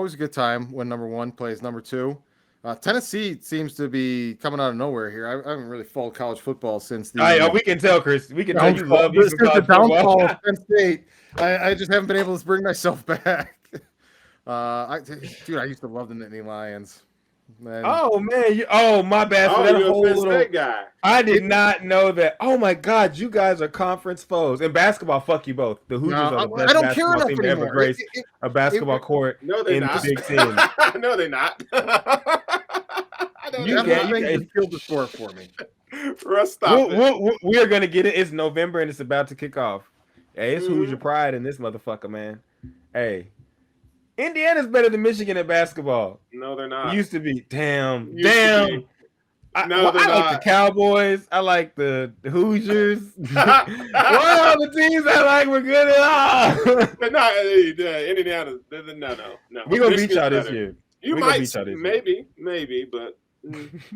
always a good time when number one plays number two. Tennessee seems to be coming out of nowhere here. I haven't really followed college football since the We can tell, Chris. We can tell you downfall. love you some Since the college football. downfall of Penn State, I just haven't been able to bring myself back. Dude, I used to love the Nittany Lions. Man, Oh man, oh my bad for Oh, that you're a whole Penn little. State guy. I did not know that. Oh my God, you guys are conference foes. In basketball, fuck you both. The Hoosiers no, are the I best don't care basketball enough team to ever anymore. grace a basketball court No, they're in not. the Big Ten. No, they're not. You that thing get just killed the sport for me. Russ, stop it. we are gonna get it. It's November and it's about to kick off. Hey, it's Mm-hmm. Hoosier pride in this motherfucker, man. Hey, Indiana's better than Michigan at basketball. No, they're not. Used to be. Damn. Used to be. No, they're I like not. the Cowboys. I like the Hoosiers. Wow, the teams I like were good at all. They're not. Indiana. No. We're gonna beat Michigan's y'all this better. year. You We gonna might. beat y'all this year. Maybe, but. It's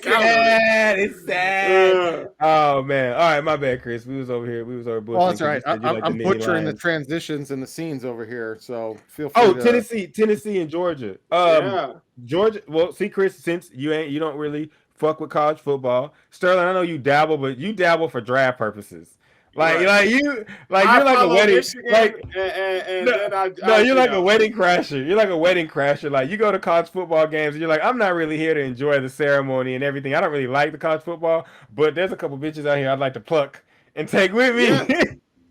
sad. It's sad. Oh man. All right, my bad, Chris. We was over here. Butchering. Well, that's all right. You like I'm the butchering the Lions. transitions and the scenes over here, so feel free. Oh, to... Tennessee, and Georgia. Yeah. Georgia. Well, see, Chris, since you don't really fuck with college football, Sterling, I know you dabble, but you dabble for draft purposes. You're like a wedding, Michigan, and you're like a wedding crasher. You're like a wedding crasher. Like you go to college football games, and you're like, I'm not really here to enjoy the ceremony and everything. I don't really like the college football, but there's a couple bitches out here I'd like to pluck and take with me. Yeah.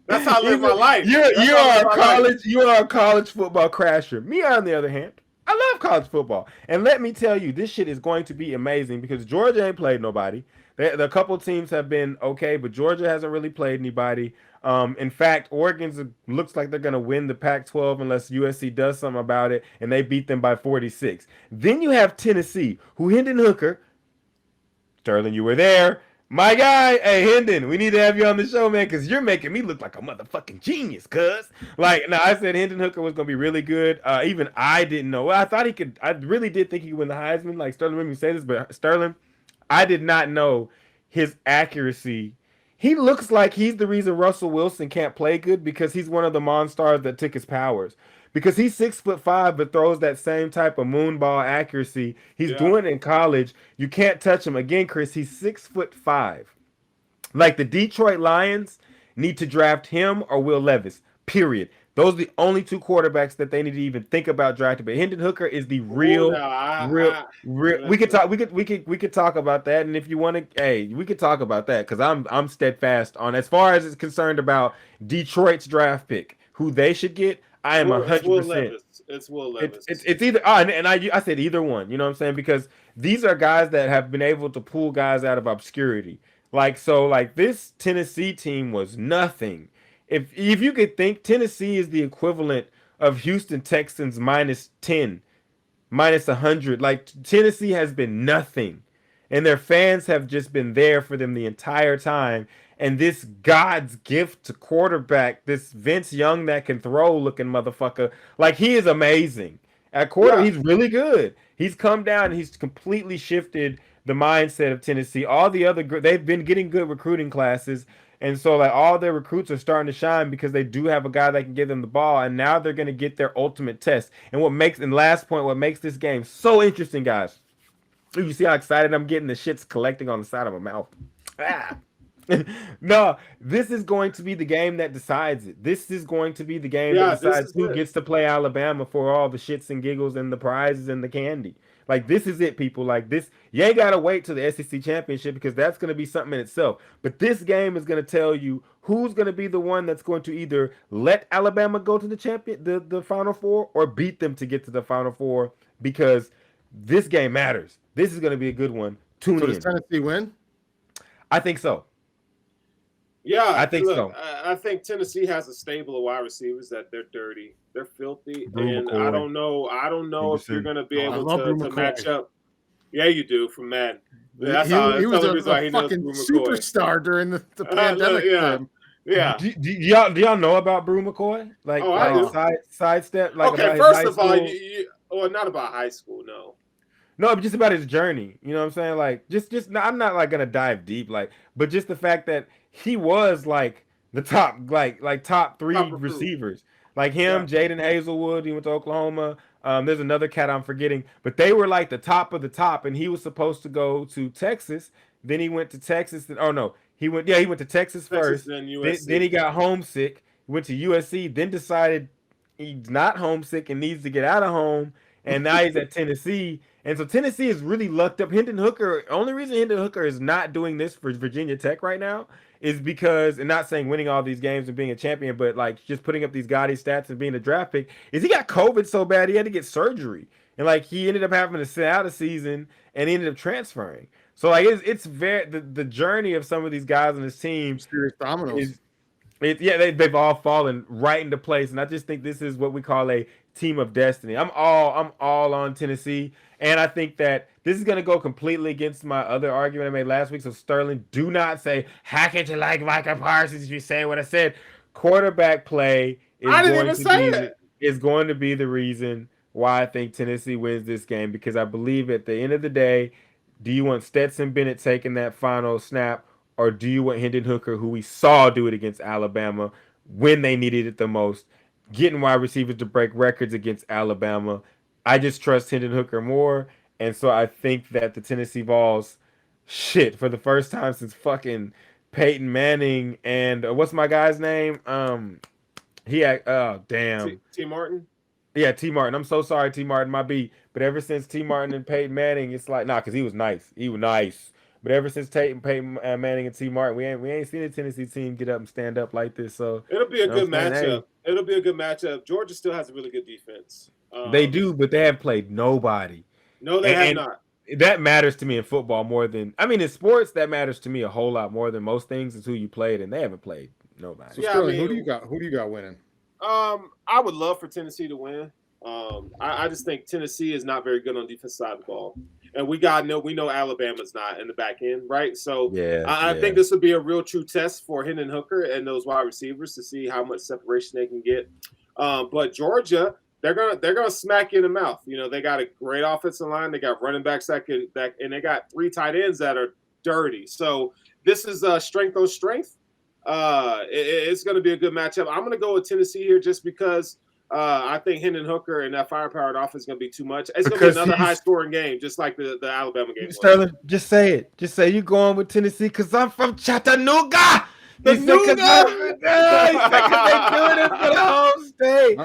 That's how I live my life. You are a college football crasher. Me, on the other hand, I love college football, and let me tell you, this shit is going to be amazing because Georgia ain't played nobody. The couple teams have been okay, but Georgia hasn't really played anybody. In fact, Oregon looks like they're going to win the Pac-12 unless USC does something about it, and they beat them by 46. Then you have Tennessee, who Hendon Hooker, Sterling, you were there. My guy, hey, Hendon, we need to have you on the show, man, because you're making me look like a motherfucking genius, cuz. I said Hendon Hooker was going to be really good. Even I didn't know. Well, I thought he could. I really did think he could win the Heisman. Like, Sterling made me say this, but Sterling, I did not know his accuracy. He looks like he's the reason Russell Wilson can't play good because he's one of the monsters that took his powers. Because he's 6'5", but throws that same type of moonball accuracy. He's doing it in college. You can't touch him. Again, Chris, he's 6'5". Like the Detroit Lions need to draft him or Will Levis. Period. Those are the only two quarterbacks that they need to even think about drafting. But Hendon Hooker is the real. We could talk. We could talk about that. And if you want to, hey, we could talk about that because I'm steadfast on as far as it's concerned about Detroit's draft pick, who they should get. I am 100%. It's Will Levis. It's either. I said either one. You know what I'm saying? Because these are guys that have been able to pull guys out of obscurity. Like this Tennessee team was nothing. If you could think, Tennessee is the equivalent of Houston Texans -10, -100. Like Tennessee has been nothing, and their fans have just been there for them the entire time. And this God's gift to quarterback, this Vince Young that can throw looking motherfucker, like he is amazing at quarter. He's really good. He's come down and he's completely shifted the mindset of Tennessee. All the other they've been getting good recruiting classes. And so, like, all their recruits are starting to shine because they do have a guy that can give them the ball, and now they're going to get their ultimate test. And what makes this game so interesting, guys, you see how excited I'm getting? The shit's collecting on the side of my mouth. No, this is going to be the game that decides it. This is going to be the game that decides who gets to play Alabama for all the shits and giggles and the prizes and the candy. Like, this is it, people. Like, this, you ain't got to wait till the SEC championship because that's going to be something in itself. But this game is going to tell you who's going to be the one that's going to either let Alabama go to the Final Four or beat them to get to the Final Four because this game matters. This is going to be a good one. Tune in. Does Tennessee win? I think so. Yeah, I think so. I think Tennessee has a stable of wide receivers that they're dirty, they're filthy, and McCoy. I don't know if you're going to be able to match up. Yeah, you do from Madden. That's he was a fucking superstar during the pandemic. Yeah. Do y'all know about Brew McCoy? Sidestep. Like, okay, first of all, not about high school, no. No, but just about his journey. You know what I'm saying? Like, just I'm not like gonna dive deep, but just the fact that he was like the top, like top three receivers. Like him, Jaden Hazelwood, he went to Oklahoma. There's another cat I'm forgetting, but they were like the top of the top, and he was supposed to go to Texas. Then he went to Texas. Oh no, he went to Texas first. Then Then he got homesick. Went to USC. Then decided he's not homesick and needs to get out of home. And now he's at Tennessee. And so Tennessee is really lucked up. Hendon Hooker, only reason Hendon Hooker is not doing this for Virginia Tech right now is because, and not saying winning all these games and being a champion, but like just putting up these gaudy stats and being a draft pick, is he got COVID so bad he had to get surgery. And like he ended up having to sit out a season and he ended up transferring. So like it's very the journey of some of these guys on this team serious dominoes. They've all fallen right into place, and I just think this is what we call a team of destiny. I'm all on Tennessee, and I think that this is going to go completely against my other argument I made last week. So Sterling, do not say how could you like Micah Parsons if you say what I said. Quarterback play is going to be the reason why I think Tennessee wins this game, because I believe at the end of the day, do you want Stetson Bennett taking that final snap? Or do you want Hendon Hooker, who we saw do it against Alabama when they needed it the most, getting wide receivers to break records against Alabama? I just trust Hendon Hooker more. And so I think that the Tennessee Vols, for the first time since fucking Peyton Manning and what's my guy's name? T. Martin? Yeah, T. Martin. I'm so sorry, T. Martin, my B. But ever since T. Martin and Peyton Manning, it's like, because he was nice. He was nice. But ever since Peyton Manning and T. Martin, we ain't seen a Tennessee team get up and stand up like this. So it'll be a good matchup. It'll be a good matchup. Georgia still has a really good defense. They do, but they have played nobody. No, they have not. That matters to me in football more than in sports. That matters to me a whole lot more than most things. Is who you played, and they haven't played nobody. So Sterling, who do you got? Who do you got winning? I would love for Tennessee to win. I just think Tennessee is not very good on the defensive side of the ball. And we know Alabama's not in the back end, right? So I think this would be a real true test for Hendon Hooker and those wide receivers to see how much separation they can get. But Georgia, they're gonna smack you in the mouth. You know, they got a great offensive line, they got running backs and they got 3 tight ends that are dirty. So this is strength on strength. It's going to be a good matchup. I'm going to go with Tennessee here just because I think Hendon Hooker and that firepower offense is going to be too much. It's going to be another high-scoring game, just like the Alabama game. Sterling, just say it. Just say you're going with Tennessee because I'm from Chattanooga. Because they're doing it for the home state.